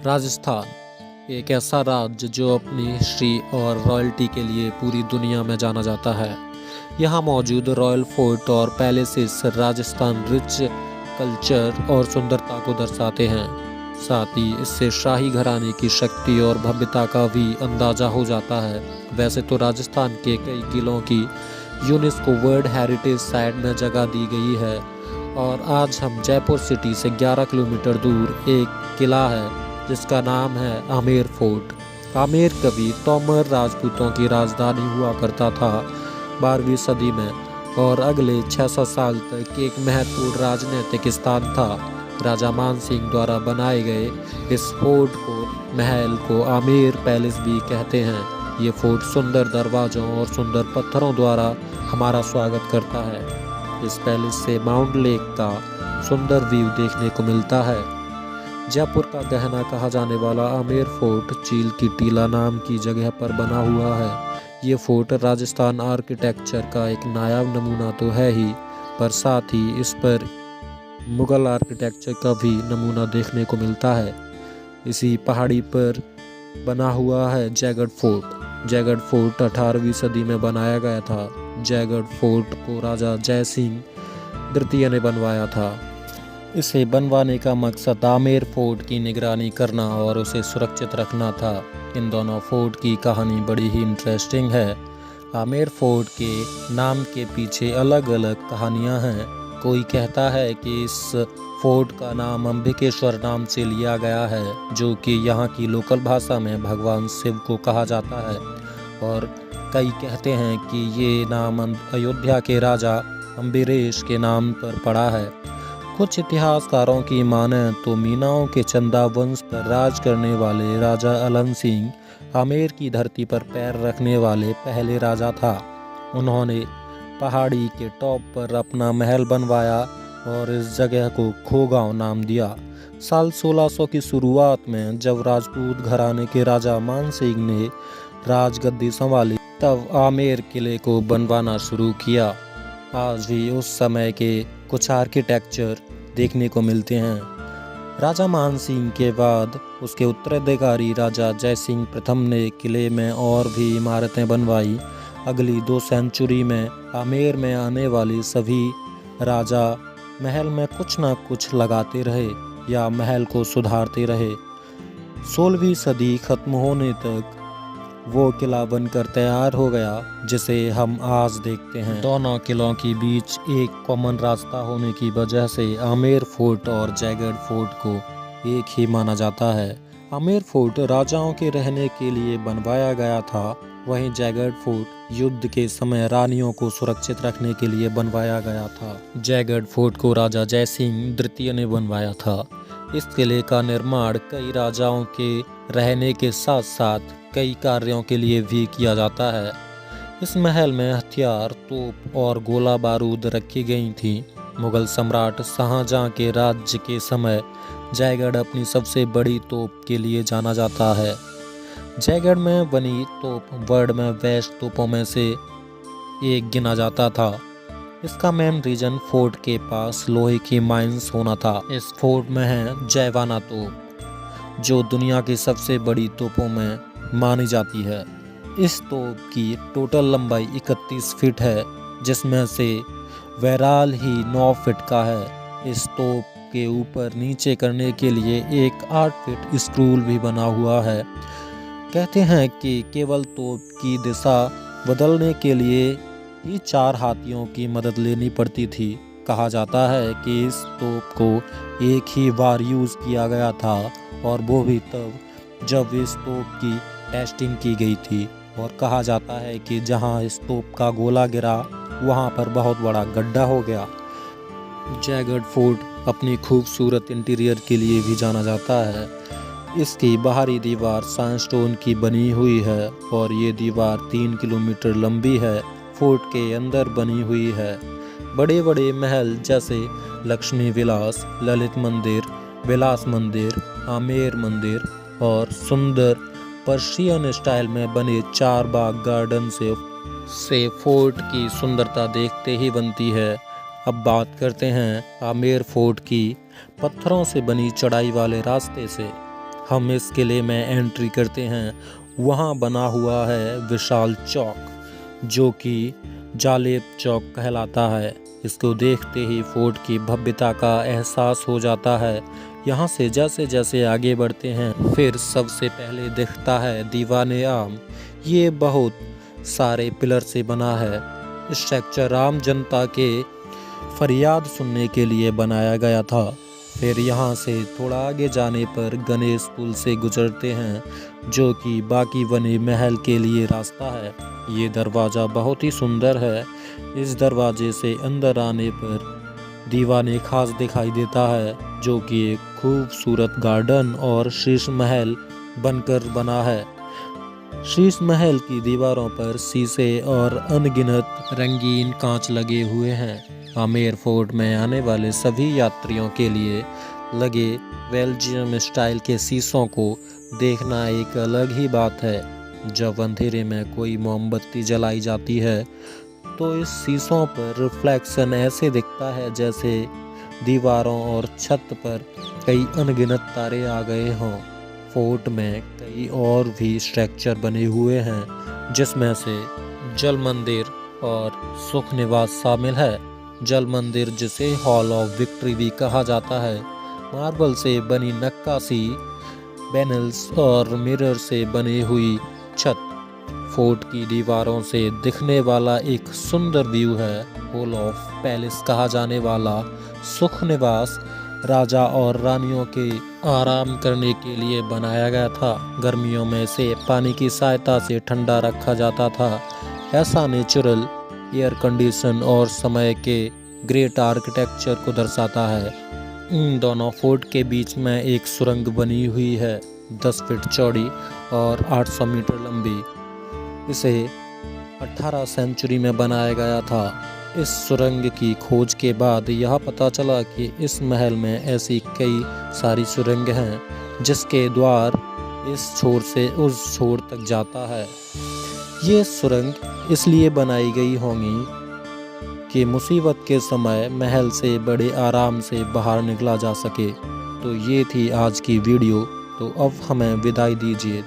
राजस्थान एक ऐसा राज्य जो अपनी हिस्ट्री और रॉयल्टी के लिए पूरी दुनिया में जाना जाता है। यहाँ मौजूद रॉयल फोर्ट और पैलेसेस राजस्थान रिच कल्चर और सुंदरता को दर्शाते हैं। साथ ही इससे शाही घराने की शक्ति और भव्यता का भी अंदाजा हो जाता है। वैसे तो राजस्थान के कई किलों की यूनेस्को वर्ल्ड हेरिटेज साइट में जगह दी गई है और आज हम जयपुर सिटी से 11 किलोमीटर दूर एक किला है जिसका नाम है आमेर फोर्ट। आमेर कभी तोमर राजपूतों की राजधानी हुआ करता था 12वीं सदी में और अगले 600 साल तक एक महत्वपूर्ण राजनीतिक स्थान था। राजा मान सिंह द्वारा बनाए गए इस फोर्ट को महल को आमेर पैलेस भी कहते हैं। ये फोर्ट सुंदर दरवाजों और सुंदर पत्थरों द्वारा हमारा स्वागत करता है। इस पैलेस से माउंट लेक का सुंदर व्यू देखने को मिलता है। जयपुर का गहना कहा जाने वाला आमेर फोर्ट चील की टीला नाम की जगह पर बना हुआ है। ये फोर्ट राजस्थान आर्किटेक्चर का एक नायाब नमूना तो है ही, पर साथ ही इस पर मुगल आर्किटेक्चर का भी नमूना देखने को मिलता है। इसी पहाड़ी पर बना हुआ है जयगढ़ फोर्ट। जयगढ़ फोर्ट 18वीं सदी में बनाया गया था। जयगढ़ फोर्ट को राजा जय सिंह द्वितीय ने बनवाया था। इसे बनवाने का मकसद आमेर फोर्ट की निगरानी करना और उसे सुरक्षित रखना था। इन दोनों फोर्ट की कहानी बड़ी ही इंटरेस्टिंग है। आमेर फोर्ट के नाम के पीछे अलग अलग कहानियां हैं। कोई कहता है कि इस फोर्ट का नाम अंबिकेश्वर नाम से लिया गया है, जो कि यहाँ की लोकल भाषा में भगवान शिव को कहा जाता है, और कई कहते हैं कि ये नाम अयोध्या के राजा अम्बरीश के नाम पर पड़ा है। कुछ इतिहासकारों की माने तो मीनाओं के चंदा वंश पर राज करने वाले राजा अलन सिंह आमेर की धरती पर पैर रखने वाले पहले राजा था। उन्होंने पहाड़ी के टॉप पर अपना महल बनवाया और इस जगह को खोगांव नाम दिया। साल 1600 की शुरुआत में जब राजपूत घराने के राजा मान सिंह ने राजगद्दी संभाली, तब आमेर किले को बनवाना शुरू किया। आज भी उस समय के कुछ आर्किटेक्चर देखने को मिलते हैं। राजा मान सिंह के बाद उसके उत्तराधिकारी राजा जय सिंह प्रथम ने किले में और भी इमारतें बनवाई। अगली 2 सेंचुरी में आमेर में आने वाले सभी राजा महल में कुछ ना कुछ लगाते रहे या महल को सुधारते रहे। 16वीं सदी खत्म होने तक वो किला बनकर तैयार हो गया जिसे हम आज देखते हैं। दोनों किलों के बीच एक कॉमन रास्ता होने की वजह से आमेर फोर्ट और जयगढ़ फोर्ट को एक ही माना जाता है। आमेर फोर्ट राजाओं के रहने के लिए बनवाया गया था, वहीं जयगढ़ फोर्ट युद्ध के समय रानियों को सुरक्षित रखने के लिए बनवाया गया था। जयगढ़ फोर्ट को राजा जय सिंह द्वितीय ने बनवाया था। इस किले का निर्माण कई राजाओं के रहने के साथ साथ कई कार्यों के लिए भी किया जाता है। इस महल में हथियार, तोप और गोला बारूद रखी गई थी। मुगल सम्राट शाहजहां के राज्य के समय जयगढ़ अपनी सबसे बड़ी तोप के लिए जाना जाता है। जयगढ़ में बनी तोप वर्ल्ड में बेस्ट तोपों में से एक गिना जाता था। इसका मेन रीजन फोर्ट के पास लोहे की माइंस होना था। इस फोर्ट में है जयवाना तोप, जो दुनिया की सबसे बड़ी तोपों में मानी जाती है। इस तोप की टोटल लंबाई 31 फीट है, जिसमें से वैराल ही 9 फीट का है। इस तोप के ऊपर नीचे करने के लिए एक 8 फीट स्क्रूल भी बना हुआ है। कहते हैं कि केवल तोप की दिशा बदलने के लिए ही 4 हाथियों की मदद लेनी पड़ती थी। कहा जाता है कि इस तोप को एक ही बार यूज़ किया गया था, और वो भी तब जब इस तोप की टेस्टिंग की गई थी। और कहा जाता है कि जहां इस तोप का गोला गिरा वहां पर बहुत बड़ा गड्ढा हो गया। जयगढ़ फोर्ट अपनी खूबसूरत इंटीरियर के लिए भी जाना जाता है। इसकी बाहरी दीवार सैंडस्टोन की बनी हुई है और ये दीवार 3 किलोमीटर लंबी है। फोर्ट के अंदर बनी हुई है। बड़े बड़े महल जैसे लक्ष्मी विलास, ललित मंदिर, विलास मंदिर, आमेर मंदिर और सुंदर पर्शियन स्टाइल में बने 4 बाग गार्डन से फोर्ट की सुंदरता देखते ही बनती है। अब बात करते हैं आमेर फोर्ट की पत्थरों से बनी चढ़ाई वाले रास्ते से। हम इस किले में एंट्री करते हैं, वहाँ बना हुआ है विशाल चौक, जो कि जालेब चौक कहलाता है। इसको देखते ही फोर्ट की भव्यता का एहसास हो जाता है। यहाँ से जैसे जैसे आगे बढ़ते हैं, फिर सबसे पहले दिखता है दीवाने आम। ये बहुत सारे पिलर से बना है। स्ट्रक्चर आम जनता के फरियाद सुनने के लिए बनाया गया था। फिर यहाँ से थोड़ा आगे जाने पर गणेश पुल से गुजरते हैं, जो कि बाकी बने महल के लिए रास्ता है। ये दरवाज़ा बहुत ही सुंदर है। इस दरवाजे से अंदर आने पर दीवाने खास दिखाई देता है, जो कि एक खूबसूरत गार्डन और शीश महल बनकर बना है। शीश महल की दीवारों पर शीशे और अनगिनत रंगीन कांच लगे हुए हैं। आमेर फोर्ट में आने वाले सभी यात्रियों के लिए लगे बेल्जियम स्टाइल के शीशों को देखना एक अलग ही बात है। जब अंधेरे में कोई मोमबत्ती जलाई जाती है, तो इस शीशों पर रिफ्लेक्शन ऐसे दिखता है जैसे दीवारों और छत पर कई अनगिनत तारे आ गए हों। फोर्ट में कई और भी स्ट्रक्चर बने हुए हैं, जिसमें से जल मंदिर और सुख निवास शामिल है। जल मंदिर, जिसे हॉल ऑफ विक्ट्री भी कहा जाता है, मार्बल से बनी नक्काशी, पैनल्स और मिरर से बनी हुई छत, फोर्ट की दीवारों से दिखने वाला एक सुंदर व्यू है। हॉल ऑफ पैलेस कहा जाने वाला सुख निवास राजा और रानियों के आराम करने के लिए बनाया गया था। गर्मियों में इसे पानी की सहायता से ठंडा रखा जाता था। ऐसा नेचुरल एयर कंडीशन और समय के ग्रेट आर्किटेक्चर को दर्शाता है। इन दोनों फोर्ट के बीच में एक सुरंग बनी हुई है, 10 फीट चौड़ी और 800 मीटर लंबी। इसे 18 सेंचुरी में बनाया गया था। इस सुरंग की खोज के बाद यह पता चला कि इस महल में ऐसी कई सारी सुरंग हैं, जिसके द्वार इस छोर से उस छोर तक जाता है। ये सुरंग इसलिए बनाई गई होंगी कि मुसीबत के समय महल से बड़े आराम से बाहर निकला जा सके। तो ये थी आज की वीडियो। तो अब हमें विदाई दीजिए।